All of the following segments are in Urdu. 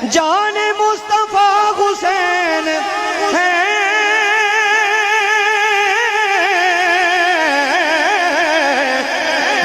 جان مصطفیٰ حسین ہے،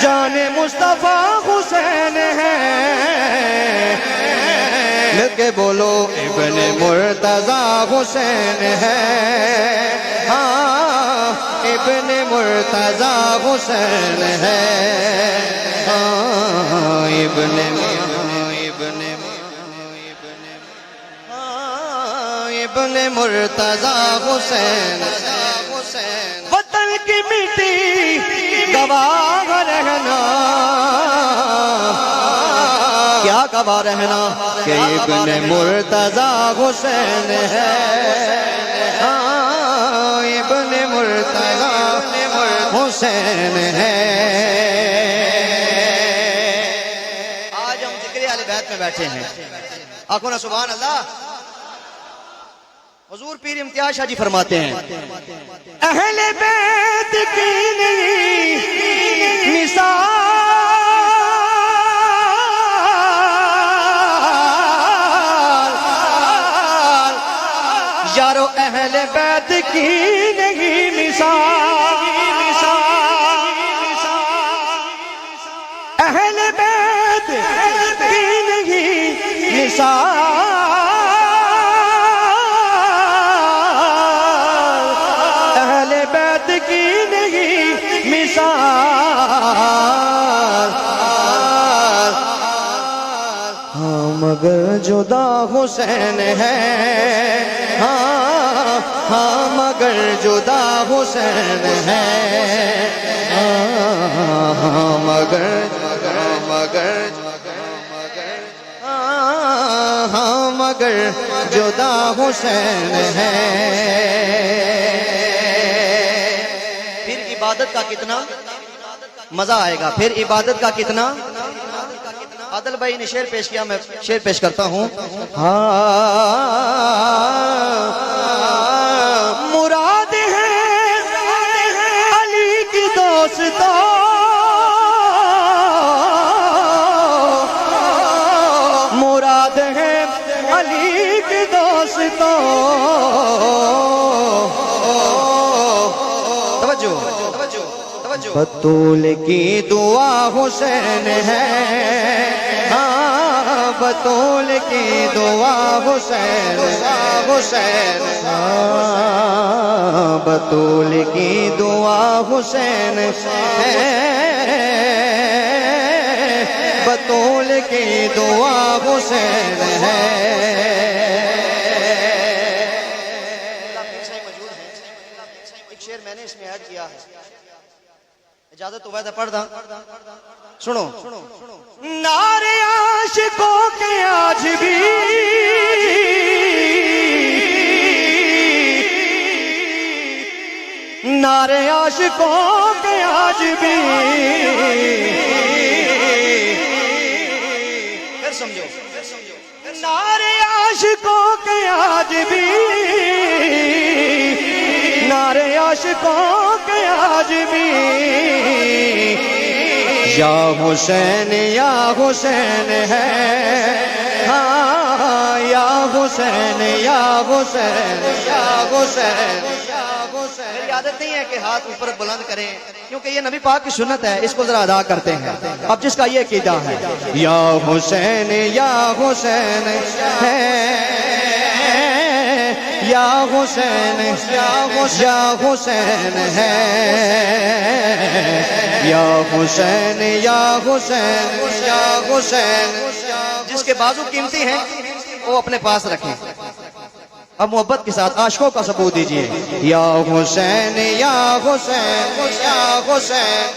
جان مصطفیٰ حسین ہے، مل کے بولو ابن مرتضیٰ حسین ہے، ہاں ابن مرتضیٰ حسین ہے، ہاں ابن مرتضیٰ حسین، وطن کی مٹی گواہ رہنا، کیا گواہ رہنا کہ ابن مرتضیٰ حسین ہے، ہاں ابن مرتضیٰ حسین ہے۔ آج ہم ذکر اہل بیت میں بیٹھے ہیں، آنکھوں نہ سبحان اللہ۔ حضور پیر امتیاز شاہ جی فرماتے ہیں اہل بیت کی نہیں مثال، یارو اہل بیت کی نہیں مثال، اہل بیت کی نہیں مثال، کی نہیں مثال، ہاں مگر جدا حسین ہے، ہاں ہاں مگر جدا حسین ہے، ہاں مگر ہاں مگر جدا حسین ہے۔ عبادت کا کتنا مزہ آئے گا، پھر عبادت کا کتنا۔ عادل بھائی نے شعر پیش کیا، میں شعر پیش کرتا ہوں۔ مراد ہے علی کی دوستوں، مراد ہے علی کی دوستوں، بطول کی دعا حسین ہے، ہاں بطول کی دعا حسین، ہاں بطول کی دعا حسین ہے، بطول کی دعا حسین ہے۔ ایک شعر میں نے اس میں ایڈ کیا ہے، اجازت تو وعدہ پڑھ دا، سنو۔ نعرے عاشقوں کے آج بھی نعرے عاشقوں کے آج بھی، پھر سمجھو، نعرے عاشقوں کے آج بھی، نعرے عاشقوں کے آج بھی، یا حسین ہے، ہاں یا حسین یا حسین یا حسین۔ میری عادت نہیں ہے کہ ہاتھ اوپر بلند کریں، کیونکہ یہ نبی پاک کی سنت ہے، اس کو ذرا ادا کرتے ہیں۔ اب جس کا یہ عقیدہ ہے یا حسین ہے، یا حسین یا حسین ہے، یا حسین یا حسین، جس کے بازو قیمتی ہیں وہ اپنے پاس رکھیں۔ اب محبت کے ساتھ عاشقوں کا ثبوت دیجئے، یا حسین یا حسین یا حسین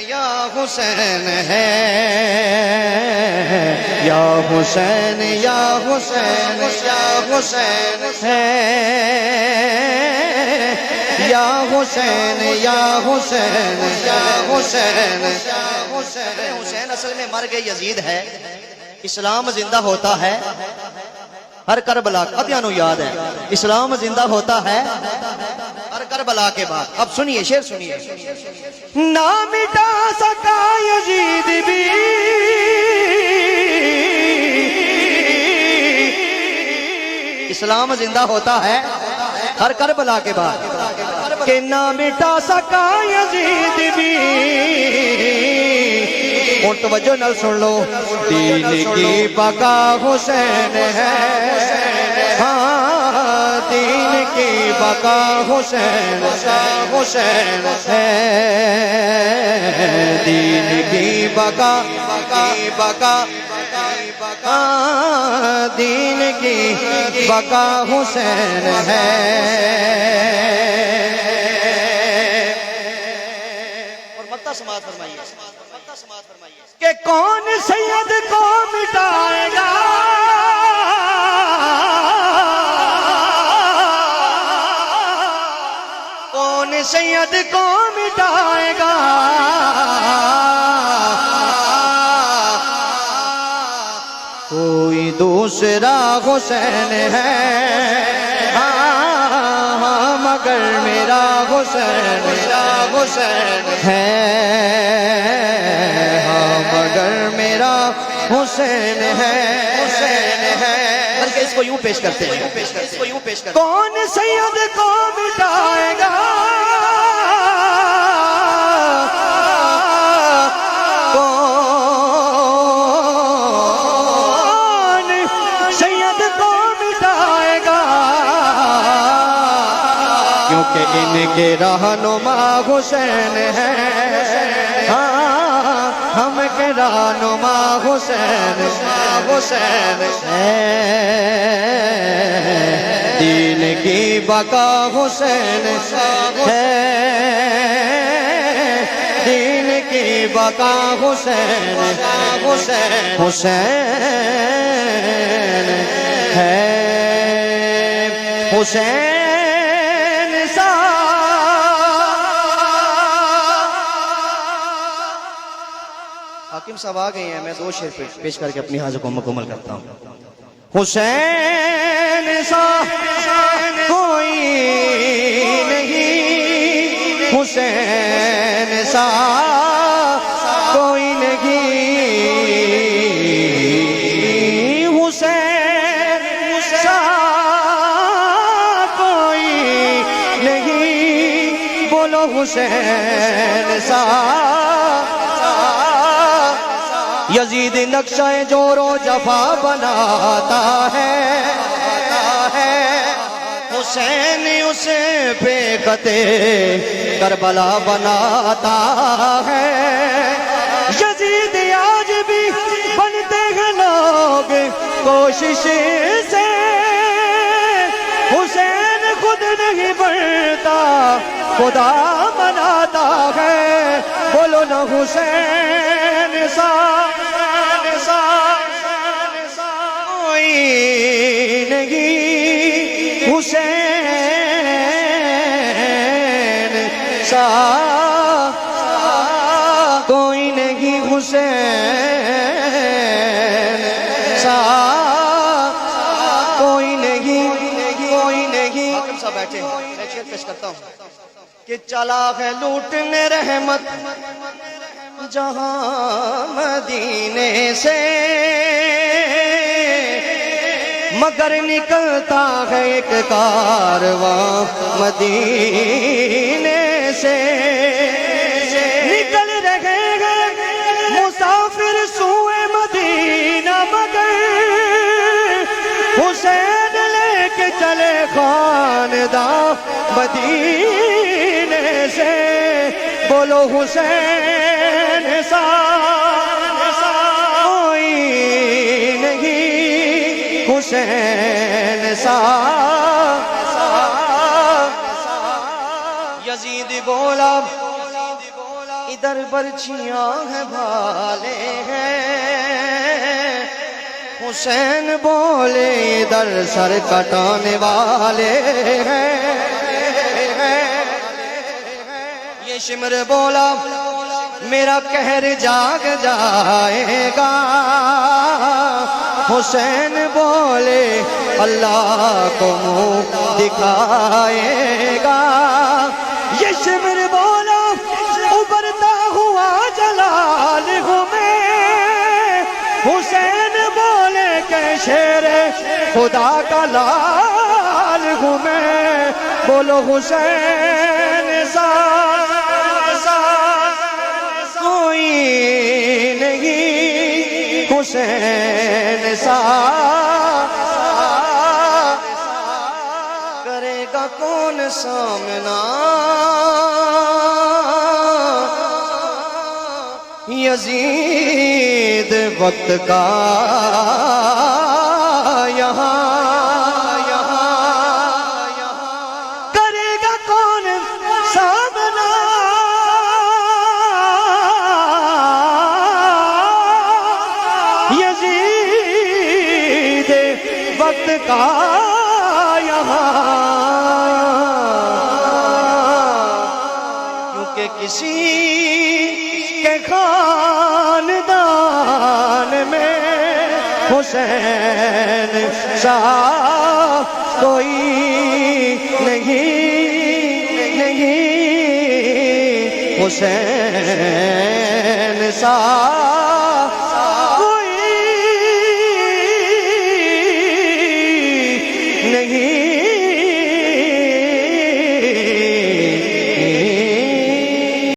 یا حسین ہے، یا حسین یا حسین یا حسین ہے، یا حسین یا حسین یا حسین۔ حسین اصل میں مر گئے یزید ہے، اسلام زندہ ہوتا ہے ہر کربلا، قطعانو یاد ہے، اسلام زندہ ہوتا ہے ہر کربلا کے بعد۔ اب سنیے شعر سنیے، نہ مٹا سکا یزید بھی اسلام زندہ ہوتا ہے ہر کربلا کے بعد کہ نہ مٹا سکا یزید بھی. اور توجہ نال سن لو. دین کی بقا حسین ہے, ہاں دین کی بقا حسین حسین ہے. دین کی بقا دین کی بقا حسین ہے. اور مکہ سماعت فرمائیے کہ کون سید کو مٹائے گا, کون سید کو مٹائے گا, کوئی دوسرا حسین ہے, ہاں مگر میرا حسین ہے, ہاں مگر میرا حسین ہے. بلکہ اس کو یوں پیش کرتے ہیں, کون سید کو مٹائے گا, کون سید کو مٹائے گا, کیونکہ ان کے رہنما حسین ہے, ہاں ہم کے رہنما حسین ہے. دین کی بقا حسین ہے, دین کی بقا حسین ہے. حسین سا حاکم صاحب آ گئے ہیں, میں 2 شعر پیش کر کے اپنی حاضر کو مکمل کرتا ہوں. حسین سا کوئی نہیں, حسین سا کوئی نہیں, حسین سا کوئی نہیں, بولو حسین سا. یزید نقشہ جور و جفا بناتا ہے, حسین اسے پہ قطع کربلا بناتا ہے. یزید آج بھی بنتے ہیں لوگ کوشش سے, حسین خود نہیں بنتا خدا بناتا ہے. بولو نا حسین سا کوئی نہیں, حسین سا کوئی نہیں, حسین سا کوئی نہیں. حاکم صاحب بیٹھے ہیں, ایک شعر پیش کرتا ہوں کہ چلا ہے لوٹنے رحمت جہاں مدینے سے, مگر نکلتا ہے ایک کارواں مدینے سے. نکل رہے ہیں مسافر سوئے مدینہ, مگر حسین لے کے چلے خاندان مدینے سے. بولو حسین سا کوئی نہیں, حسین سا. یزید بولا ادھر برچیاں ہیں بھالے ہیں, حسین بولے ادھر سر کٹانے والے ہیں. یہ شمر بولا میرا قہر جاگ جائے گا, حسین بولے اللہ کو منہ دکھائے گا. یہ شمر بولا ابھرتا ہوا جلال ہوں میں, حسین بولے کہ شیر خدا کا لال ہوں میں بولو حسین سا کوئی نہیں حسین سا کرے گا کون سامنا یزید وقت کا یہاں کرے گا کون سامنا یزید وقت کا یہاں کیونکہ کسی کے خاندان میں حسین سا کوئی نہیں حسین سا کوئی نہیں